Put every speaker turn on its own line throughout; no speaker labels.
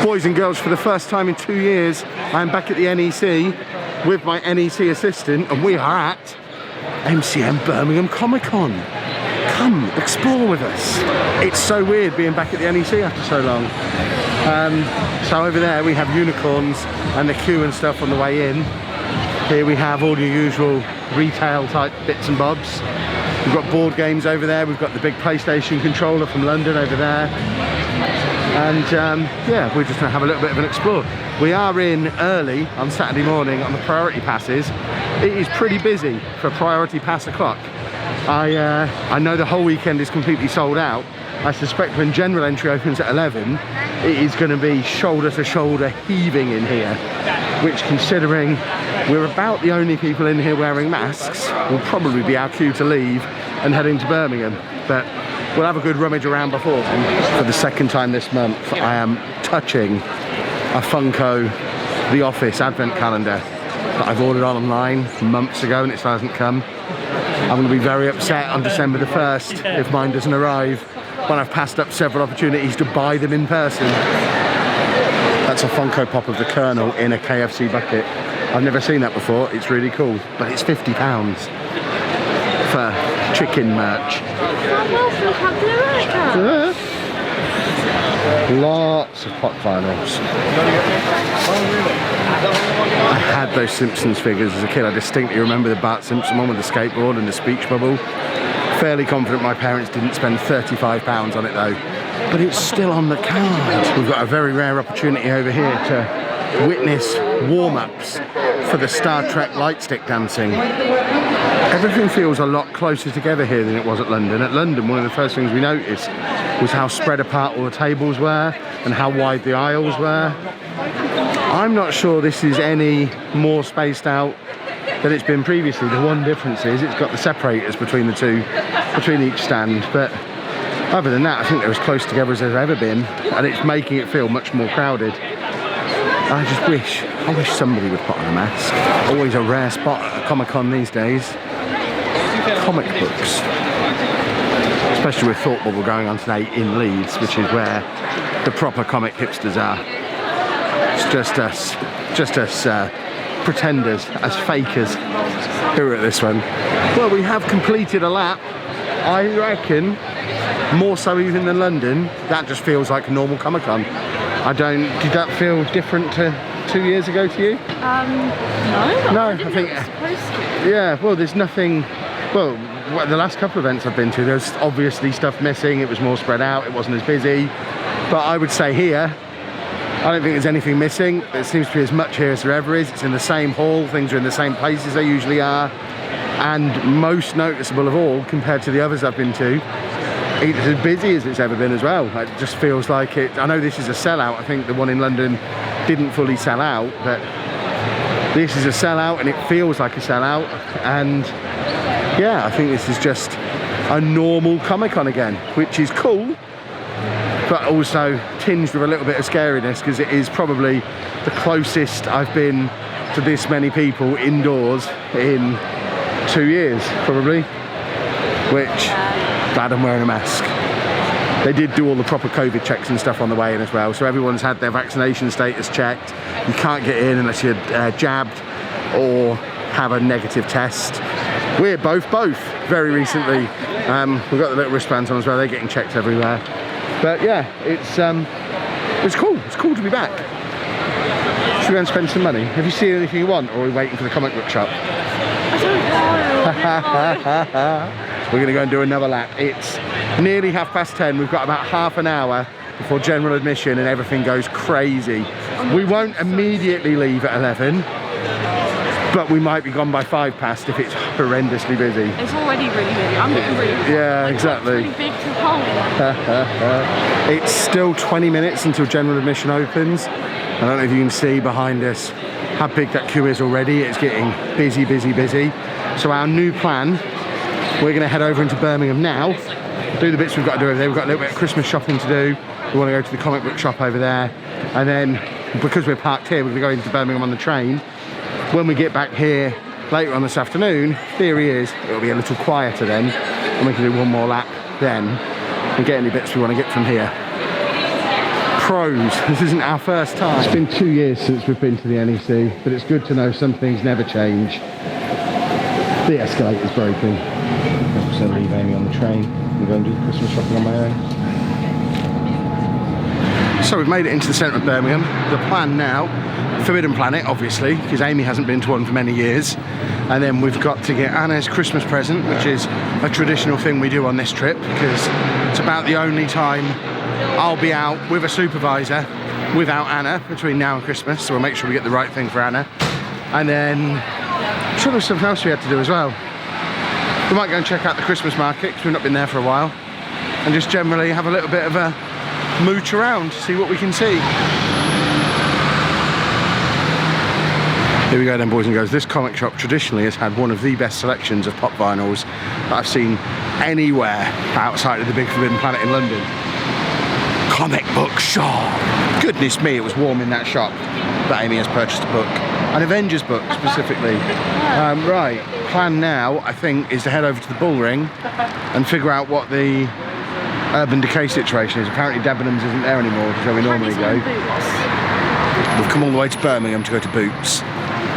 Boys and girls, for the first time in 2 years, I'm back at the NEC with my NEC assistant, and we are at MCM Birmingham Comic Con. Come explore with us. It's so weird being back at the NEC after so long. So over there we have unicorns and the queue and stuff on the way in. Here we have all your usual retail type bits and bobs. We've got board games over there. We've got the big PlayStation controller from London over there. And yeah, we're just going to have a little bit of an explore. We are in early on Saturday morning on the priority passes. It is pretty busy for priority pass o'clock. I know the whole weekend is completely sold out. I suspect when general entry opens at 11, it is going to be shoulder to shoulder heaving in here, which, considering we're about the only people in here wearing masks, will probably be our cue to leave and head into Birmingham. But we'll have a good rummage around before then. For the second time this month, I am touching a Funko The Office advent calendar that I've ordered online months ago and it still hasn't come. I'm going to be very upset on December the 1st if mine doesn't arrive, when I've passed up several opportunities to buy them in person. That's a Funko Pop of the Colonel in a KFC bucket. I've never seen that before. It's really cool, but it's £50 for chicken merch. Yeah. Lots of pop vinyls. I had those Simpsons figures as a kid. I distinctly remember the Bart Simpson one with the skateboard and the speech bubble. Fairly confident my parents didn't spend £35 on it though. But it's still on the card. We've got a very rare opportunity over here to witness warm-ups for the Star Trek lightstick dancing. Everything feels a lot closer together here than it was at London. At London, one of the first things we noticed was how spread apart all the tables were and how wide the aisles were. I'm not sure this is any more spaced out than it's been previously. The one difference is it's got the separators between the two, between each stand, but other than that I think they're as close together as they've ever been, and it's making it feel much more crowded. I wish somebody would put on a mask. Always a rare spot at a Comic Con these days. Comic books. Especially with Thought Bubble going on today in Leeds, which is where the proper comic hipsters are. It's just us pretenders, as fakers who are at this one. Well, we have completed a lap. I reckon, more so even than London, that just feels like a normal Comic Con. Did that feel different to 2 years ago to you? No, I think it's supposed to. Yeah, well, there's nothing. Well, the last couple of events I've been to, there's obviously stuff missing. It was more spread out. It wasn't as busy. But I would say here, I don't think there's anything missing. There seems to be as much here as there ever is. It's in the same hall. Things are in the same places they usually are. And most noticeable of all, compared to the others I've been to, it's as busy as it's ever been as well. It just feels like it. I know this is a sellout. I think the one in London didn't fully sell out, but this is a sellout and it feels like a sellout. And yeah, I think this is just a normal Comic Con again, which is cool, but also tinged with a little bit of scariness, because it is probably the closest I've been to this many people indoors in 2 years, probably, which, glad I'm wearing a mask. They did do all the proper COVID checks and stuff on the way in as well, so everyone's had their vaccination status checked. You can't get in unless you're jabbed or have a negative test. We're both very recently. We've got the little wristbands on as well. They're getting checked everywhere. But yeah, it's cool. It's cool to be back. Should we go and spend some money? Have you seen anything you want, or are we waiting for the comic book shop? I don't know. We're going to go and do another lap. It's nearly 10:30. We've got about half an hour before general admission and everything goes crazy. We won't immediately leave at 11. But we might be gone by 5 past if it's horrendously busy. It's already really busy. I'm getting really cold. Yeah, exactly. It's pretty big to hold. It's still 20 minutes until general admission opens. I don't know if you can see behind us how big that queue is already. It's getting busy, busy, busy. So our new plan, we're going to head over into Birmingham now, do the bits we've got to do over there. We've got a little bit of Christmas shopping to do. We want to go to the comic book shop over there. And then, because we're parked here, we're going to go into Birmingham on the train. When we get back here later on this afternoon, theory is it'll be a little quieter then, and we can do one more lap then and get any bits we want to get from here. Pros. This isn't our first time. It's been 2 years since we've been to the NEC, but it's good to know some things never change. The escalator's broken. I'm just going to leave Amy on the train and go and do the Christmas shopping on my own. So we've made it into the centre of Birmingham. The plan now, Forbidden Planet obviously, because Amy hasn't been to one for many years. And then we've got to get Anna's Christmas present, which is a traditional thing we do on this trip, because it's about the only time I'll be out with a supervisor without Anna between now and Christmas, so we'll make sure we get the right thing for Anna. And then I'm sure there's something else we had to do as well. We might go and check out the Christmas market, because we've not been there for a while, and just generally have a little bit of a mooch around, see what we can see. Here we go then, boys and girls. This comic shop traditionally has had one of the best selections of pop vinyls that I've seen anywhere outside of the big Forbidden Planet in London. Comic book shop. Goodness me, it was warm in that shop. But Amy has purchased a book, an Avengers book specifically. Right, plan now, I think, is to head over to the Bull Ring and figure out what the Urban Decay situation is. Apparently Debenhams isn't there anymore, which is where we normally go. We've come all the way to Birmingham to go to Boots.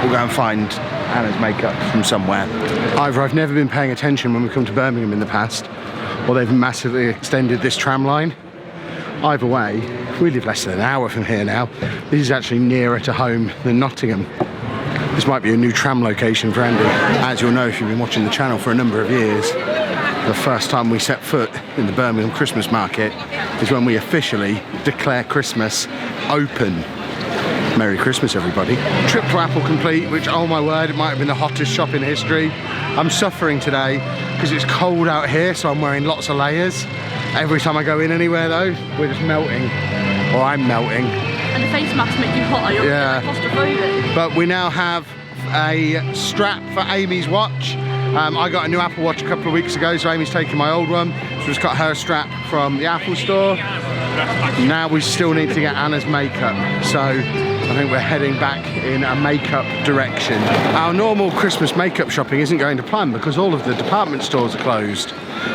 We'll go and find Anna's makeup from somewhere. Either I've never been paying attention when we come to Birmingham in the past, or they've massively extended this tram line. Either way, we live less than an hour from here now. This is actually nearer to home than Nottingham. This might be a new tram location for Andy. As you'll know if you've been watching the channel for a number of years, the first time we set foot in the Birmingham Christmas Market is when we officially declare Christmas open. Merry Christmas, everybody. Trip to Apple complete, which, oh my word, it might have been the hottest shop in history. I'm suffering today because it's cold out here, so I'm wearing lots of layers. Every time I go in anywhere though, we're just melting. Or I'm melting.
And the face masks make you hotter, you're claustrophobic.
But we now have a strap for Amy's watch. I got a new Apple Watch a couple of weeks ago, so Amy's taking my old one. So just got her strap from the Apple store. Now we still need to get Anna's makeup. So I think we're heading back in a makeup direction. Our normal Christmas makeup shopping isn't going to plan because all of the department stores are closed.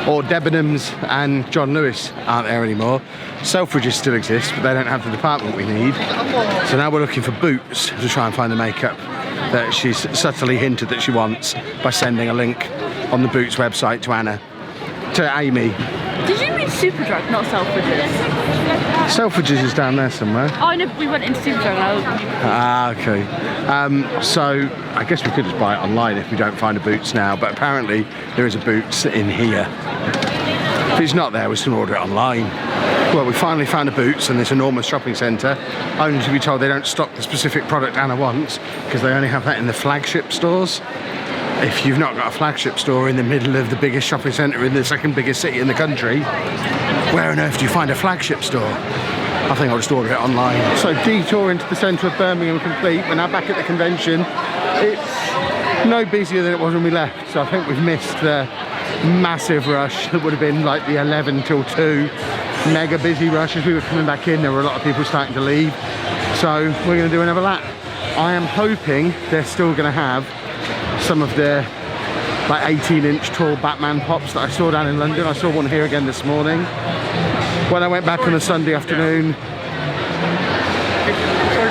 Or Debenhams and John Lewis aren't there anymore. Selfridges still exist, but they don't have the department we need. So now we're looking for Boots to try and find the makeup that she's subtly hinted that she wants by sending a link on the Boots website to Amy.
Did you mean Superdrug, not Selfridges?
Selfridges is down there somewhere.
Oh no, we went into Superdrug.
Ah, okay. So I guess we could just buy it online if we don't find a Boots now, but apparently there is a Boots in here. If it's not there, we can order it online. Well, we finally found a Boots in this enormous shopping centre, only to be told they don't stock the specific product Anna wants, because they only have that in the flagship stores. If you've not got a flagship store in the middle of the biggest shopping centre in the second biggest city in the country, where on earth do you find a flagship store? I think I'll just order it online. So detour into the centre of Birmingham complete. We're now back at the convention. It's no busier than it was when we left, so I think we've missed the massive rush that would have been like the 11 till 2 mega busy rush. As we were coming back in, there were a lot of people starting to leave, so we're going to do another lap. I am hoping they're still going to have some of the like 18-inch tall Batman pops that I saw down in London. I saw one here again this morning. When I went back on a Sunday afternoon.
Sorry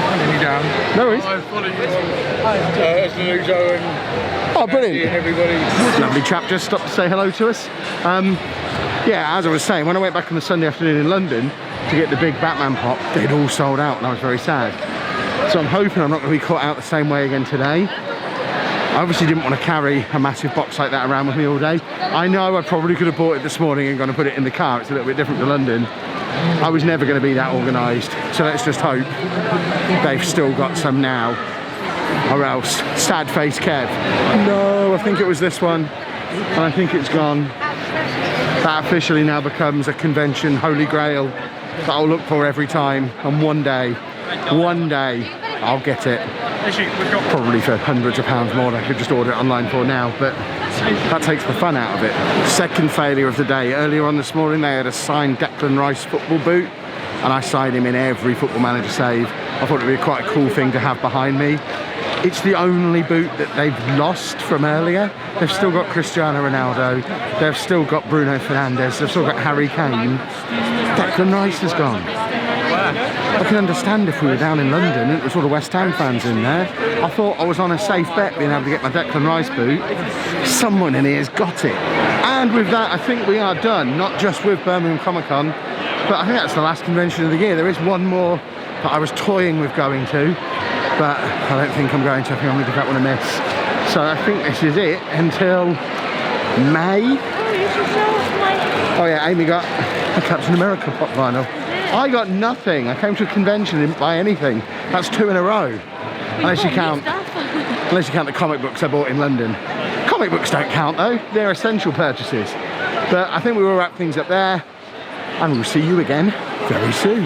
for letting you down.
No worries.
I was following you as lollujo and
oh, brilliant.
And everybody.
Lovely chap just stopped to say hello to us. Yeah, as I was saying, when I went back on the Sunday afternoon in London to get the big Batman pop, they'd all sold out and I was very sad. So I'm hoping I'm not going to be caught out the same way again today. I obviously didn't want to carry a massive box like that around with me all day. I know I probably could have bought it this morning and gone and put it in the car. It's a little bit different to London. I was never going to be that organised. So let's just hope they've still got some now. Or else, sad face Kev. No, I think it was this one. And I think it's gone. That officially now becomes a convention holy grail that I'll look for every time. And one day, I'll get it. Probably for hundreds of pounds more than I could just order it online for now, but that takes the fun out of it. Second failure of the day. Earlier on this morning they had a signed Declan Rice football boot and I signed him in every Football Manager save. I thought it would be quite a cool thing to have behind me. It's the only boot that they've lost from earlier. They've still got Cristiano Ronaldo, they've still got Bruno Fernandes, they've still got Harry Kane. Declan Rice has gone. I can understand if we were down in London and it was all the West Ham fans in there. I thought I was on a safe bet being able to get my Declan Rice boot. Someone in here's got it. And with that, I think we are done, not just with Birmingham Comic Con, but I think that's the last convention of the year. There is one more that I was toying with going to, but I don't think I'm going to. I think I'm going to give that one a miss. So I think this is it until May. Oh yeah, Amy got a Captain America pop vinyl. I got nothing. I came to a convention and didn't buy anything. That's 2 in a row. Unless you count the comic books I bought in London. Comic books don't count though. They're essential purchases. But I think we will wrap things up there, and we'll see you again very soon.